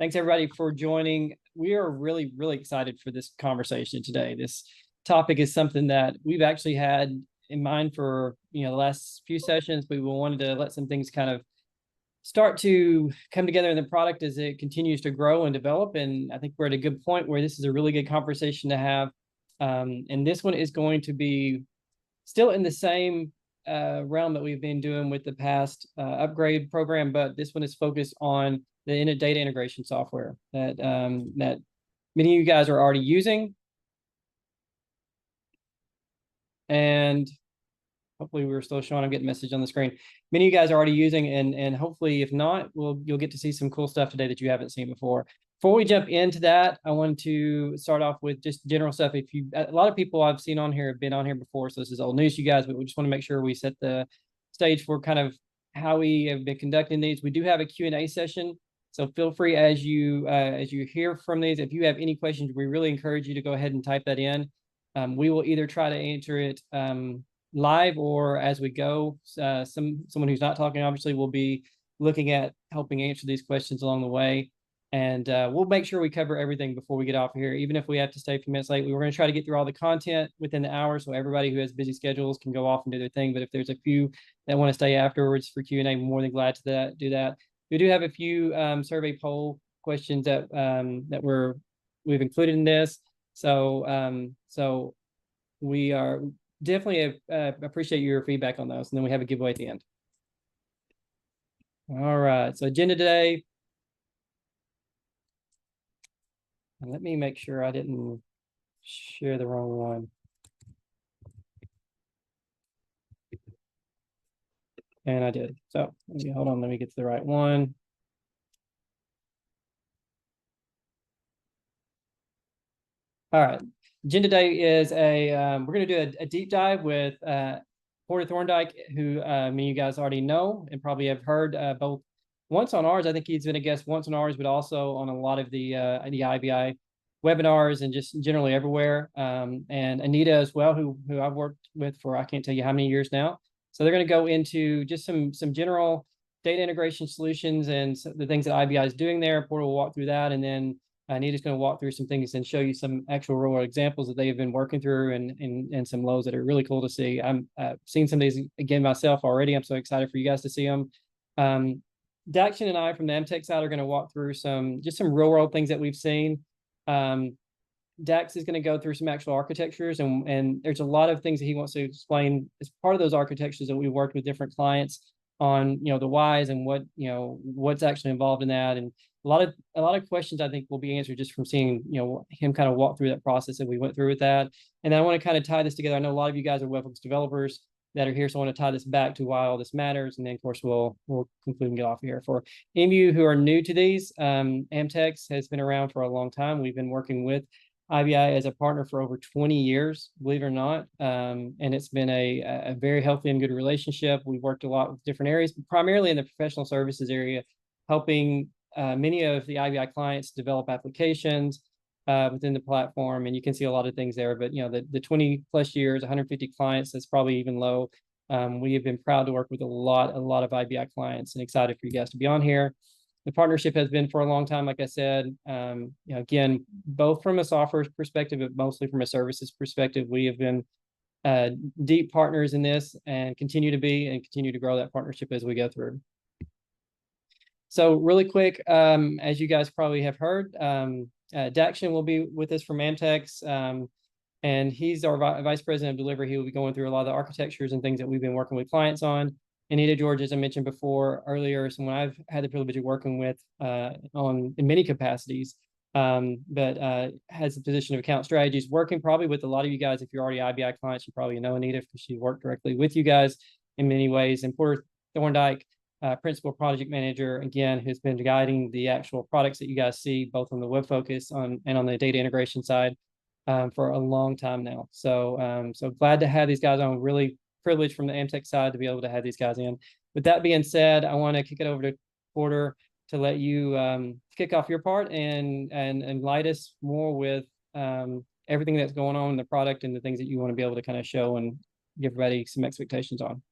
Thanks everybody for joining. We are really, really excited for this conversation today. This topic is something that we've actually had in mind for the last few sessions, but we wanted to let some things kind of start to come together in the product as it continues to grow and develop. And I think we're at a good point where this is a really good conversation to have. And this one is going to be still in the same realm that we've been doing with the past upgrade program, but this one is focused on the data integration software that many of you guys are already using. And hopefully we're still showing, I'm getting a message on the screen. Many of you guys are already using, and hopefully if not, you'll get to see some cool stuff today that you haven't seen before. Before we jump into that, I want to start off with just general stuff. A lot of people I've seen on here have been on here before, so this is old news to you guys, but we just want to make sure we set the stage for kind of how we have been conducting these. We do have a Q&A session, so feel free as you hear from these, if you have any questions, we really encourage you to go ahead and type that in. We will either try to answer it live or as we go. Someone who's not talking obviously will be looking at helping answer these questions along the way. And we'll make sure we cover everything before we get off of here, even if we have to stay a few minutes late. We were going to try to get through all the content within the hour, so everybody who has busy schedules can go off and do their thing. But if there's a few that want to stay afterwards for Q&A, we're more than glad to do that. We do have a few survey poll questions that we've included in this. So we are definitely appreciate your feedback on those, and then we have a giveaway at the end. All right, so agenda today. And let me make sure I didn't share the wrong one. And I did. So hold on, let me get to the right one. All right. Agenda today is we're going to do a deep dive with Porter Thorndike, who many of you guys already know and probably have heard both once on ours. I think he's been a guest once on ours, but also on a lot of the IBI webinars and just generally everywhere. And Anita as well, who I've worked with for I can't tell you how many years now. So they're going to go into just some general data integration solutions and the things that IBI is doing there. Porter will walk through that, and then Anita's going to walk through some things and show you some actual real world examples that they have been working through and some lows that are really cool to see. I'm seeing some of these again myself already. I'm so excited for you guys to see them. Daxon and I from the MTech side are going to walk through some real world things that we've seen. Dax is going to go through some actual architectures, and there's a lot of things that he wants to explain as part of those architectures that we worked with different clients on, the whys and what's actually involved in that. And a lot of questions I think will be answered just from seeing, him kind of walk through that process that we went through with that. And I want to kind of tie this together. I know a lot of you guys are WebHooks developers that are here, so I want to tie this back to why all this matters. And then of course we'll conclude and get off of here. For any of you who are new to these, Amtex has been around for a long time. We've been working with IBI as a partner for over 20 years, believe it or not. And it's been a very healthy and good relationship. We've worked a lot with different areas, primarily in the professional services area, helping many of the IBI clients develop applications within the platform. And you can see a lot of things there, but the 20 plus years, 150 clients, that's probably even low. We have been proud to work with a lot of IBI clients and excited for you guys to be on here. The partnership has been for a long time, like I said, again, both from a software perspective, but mostly from a services perspective. We have been deep partners in this and continue to be and continue to grow that partnership as we go through. So really quick, as you guys probably have heard, Daxon will be with us from Amtex, and he's our Vice President of Delivery. He will be going through a lot of the architectures and things that we've been working with clients on. Anita George, as I mentioned earlier, someone I've had the privilege of working with in many capacities, but has the position of account strategies, working probably with a lot of you guys. If you're already IBI clients, you probably know Anita because she worked directly with you guys in many ways. And Porter Thorndike, Principal Project Manager, again, who's been guiding the actual products that you guys see, both on the web focus and on the data integration side for a long time now. So glad to have these guys on. Really privileged from the Amtech side to be able to have these guys in. With that being said, I want to kick it over to Porter to let you kick off your part and light us more with everything that's going on in the product and the things that you want to be able to kind of show and give everybody some expectations on.